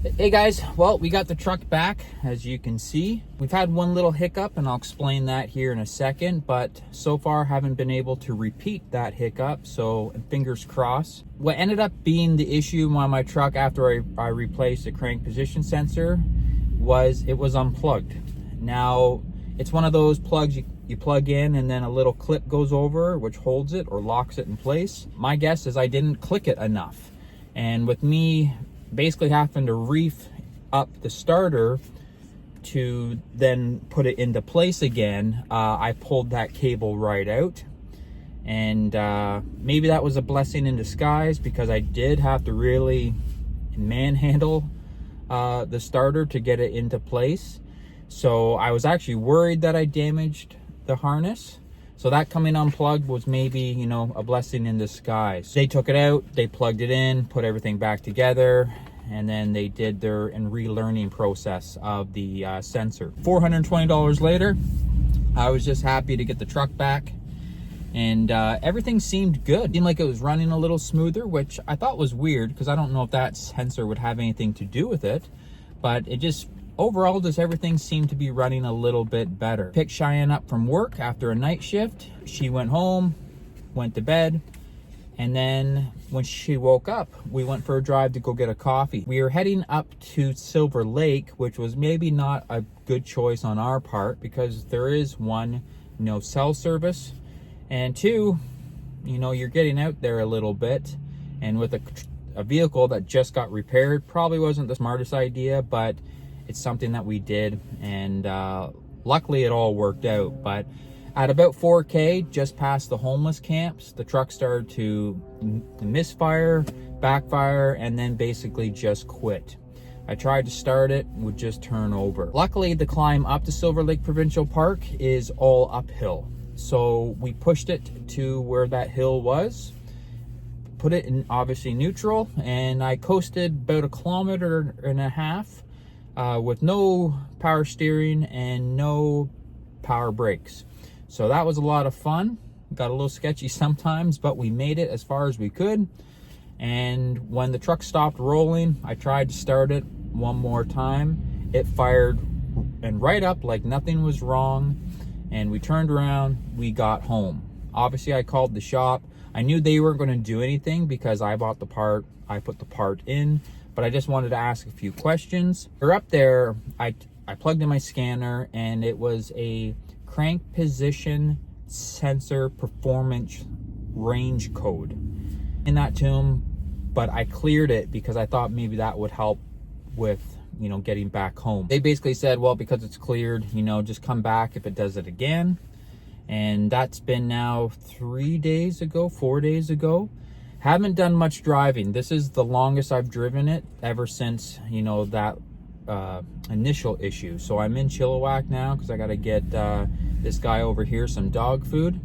Hey guys, well, we got the truck back, as you can see. We've had one little hiccup, and I'll explain that here in a second, but so far haven't been able to repeat that hiccup, so fingers crossed. What ended up being the issue on my truck after I replaced the crank position sensor was it was unplugged. Now, it's one of those plugs you plug in and then a little clip goes over which holds it or locks it in place. My guess is I didn't click it enough, and with me basically having to reef up the starter to then put it into place again, I pulled that cable right out. And maybe that was a blessing in disguise, because I did have to really manhandle the starter to get it into place. So I was actually worried that I damaged the harness. So that coming unplugged was maybe, you know, a blessing in disguise. They took it out, they plugged it in, put everything back together, and then they did their relearning process of the sensor. $420 later, I was just happy to get the truck back, and everything seemed good. It seemed like it was running a little smoother, which I thought was weird, because I don't know if that sensor would have anything to do with it, but it just, overall, just everything seemed to be running a little bit better. Picked Cheyenne up from work after a night shift. She went home, went to bed, and then when she woke up, we went for a drive to go get a coffee. We were heading up to Silver Lake, which was maybe not a good choice on our part, because there is one, no cell service, and two, you know, you're getting out there a little bit, and with a vehicle that just got repaired, probably wasn't the smartest idea, but it's something that we did, and luckily it all worked out. But at about 4K, just past the homeless camps, the truck started to misfire, backfire, and then basically just quit. I tried to start it, would just turn over. Luckily, the climb up to Silver Lake Provincial Park is all uphill. So we pushed it to where that hill was, put it in obviously neutral, and I coasted about 1.5 kilometers with no power steering and no power brakes. So that was a lot of fun. Got a little sketchy sometimes, but we made it as far as we could. And when the truck stopped rolling, I tried to start it one more time. It fired and right up like nothing was wrong. And we turned around, we got home. Obviously, I called the shop. I knew they weren't going to do anything because I bought the part, I put the part in, but I just wanted to ask a few questions. We're up there, I plugged in my scanner, and it was a crank position sensor performance range code in that to them, but I cleared it because I thought maybe that would help with, you know, getting back home. They basically said, well, because it's cleared, you know, just come back if it does it again. And that's been now 4 days ago. Haven't done much driving. This is the longest I've driven it ever since, you know, that initial issue. So I'm in Chilliwack now because I got to get this guy over here some dog food,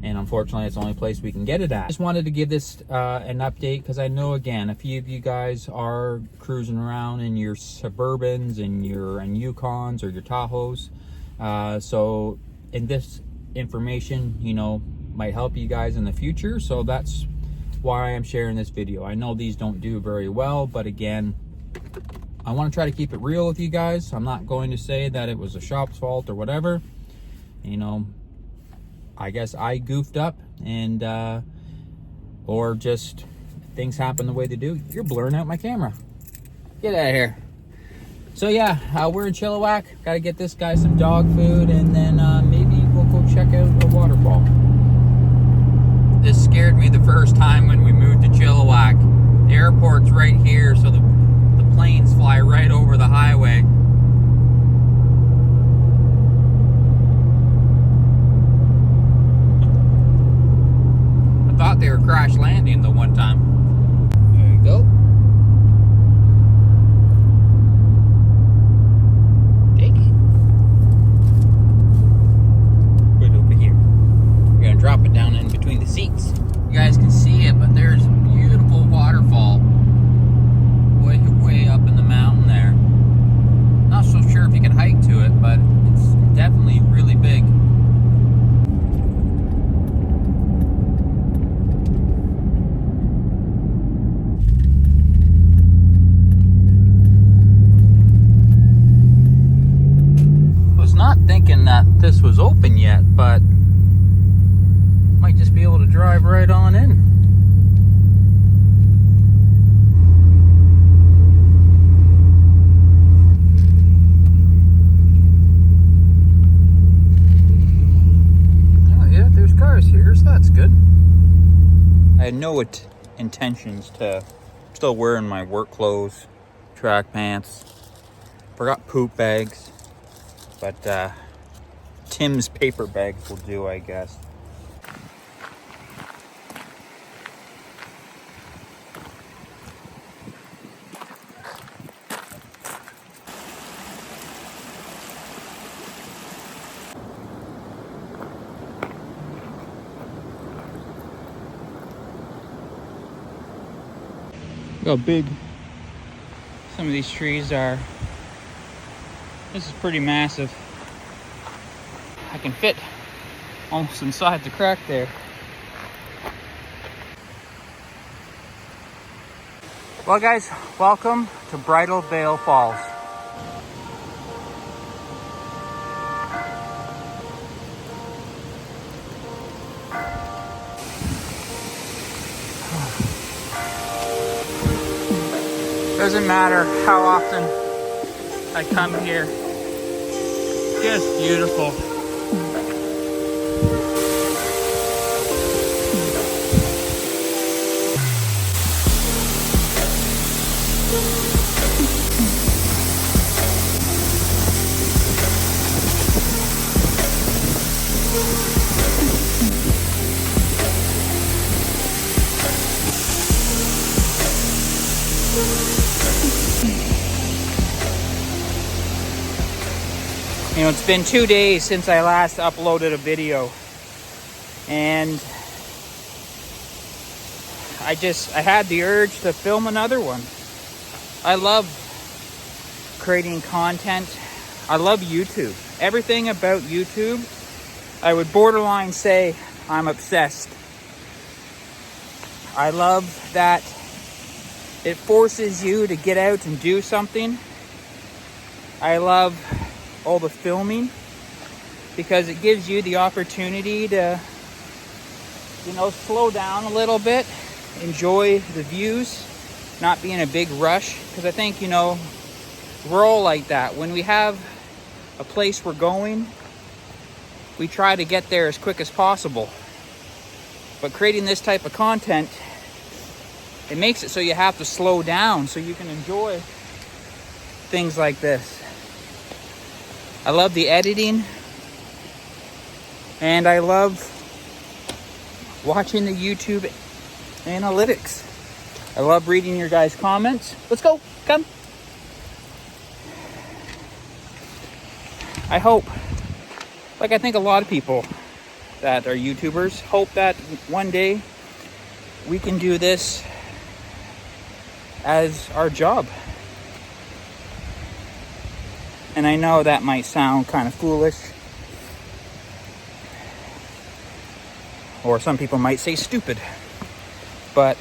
and unfortunately it's the only place we can get it at. Just wanted to give this an update, because I know, again, a few of you guys are cruising around in your Suburbans and your Yukons or your Tahoes, so in this information, you know, might help you guys in the future. So that's why I'm sharing this video. I know these don't do very well, but again, I want to try to keep it real with you guys. I'm not going to say that it was a shop's fault or whatever. You know, I guess I goofed up, and or just things happen the way they do. You're blurring out my camera. Get out of here. So yeah, we're in Chilliwack. Got to get this guy some dog food, and then maybe we'll go check out a waterfall. This scared me the first time when we moved to Chilliwack. The airport's right here, so the planes fly right over the highway. I thought they were crash landing the one time. There you go. Take it. Put it over here. We're gonna drop it down in between the seats. You guys can see it, but there's a beautiful waterfall way up in the mountain there. Not so sure if you can hike to it, but it's definitely really big. this was open yet, but might just be able to drive right on in. Oh yeah, there's cars here, so that's good. I had no intentions to, still wearing my work clothes, track pants. Forgot poop bags, but Tim's paper bags will do, I guess. Look how big some of these trees are. This is pretty massive. I can fit almost inside the crack there. Well guys, welcome to Bridal Veil Falls. Doesn't matter how often I come here, just beautiful. You know, it's been 2 days since I last uploaded a video, and I had the urge to film another one. I love creating content. I love YouTube. Everything about YouTube, I would borderline say I'm obsessed. I love that it forces you to get out and do something. I love all the filming because it gives you the opportunity to, you know, slow down a little bit, enjoy the views, not be in a big rush. Because I think, you know, we're all like that. When we have a place we're going, we try to get there as quick as possible. But creating this type of content, it makes it so you have to slow down so you can enjoy things like this. I love the editing, and I love watching the YouTube analytics. I love reading your guys' comments. Let's go, come. I hope, like I think a lot of people that are YouTubers, hope that one day we can do this as our job. And I know that might sound kind of foolish, or some people might say stupid, but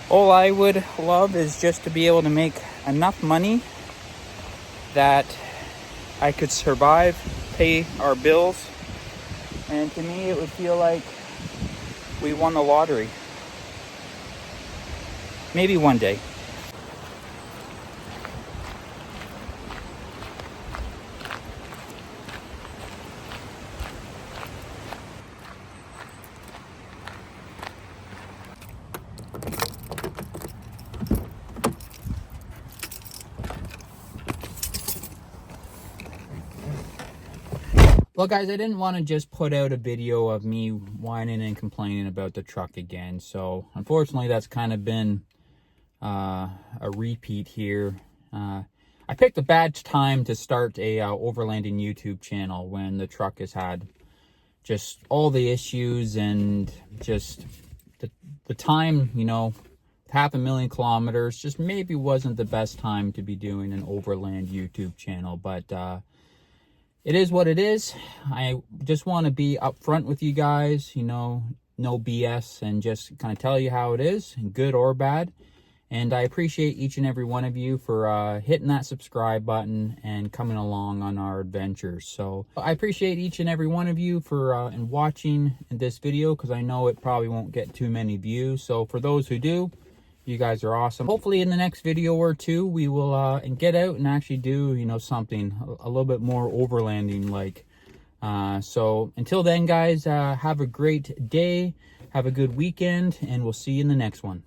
all I would love is just to be able to make enough money that I could survive, pay our bills, and to me it would feel like we won the lottery. Maybe one day. Well guys, I didn't want to just put out a video of me whining and complaining about the truck again. So unfortunately that's kind of been a repeat here. I picked a bad time to start a Overlanding YouTube channel when the truck has had just all the issues and just the time, you know, 500,000 kilometers, just maybe wasn't the best time to be doing an Overland YouTube channel. But it is what it is. I just want to be upfront with you guys, you know, no BS, and just kind of tell you how it is, good or bad. And I appreciate each and every one of you for hitting that subscribe button and coming along on our adventures. So I appreciate each and every one of you for and watching this video, because I know it probably won't get too many views. So for those who do, you guys are awesome. Hopefully in the next video or two, we will and get out and actually do, you know, something a little bit more overlanding like. So until then, guys, have a great day, have a good weekend, and we'll see you in the next one.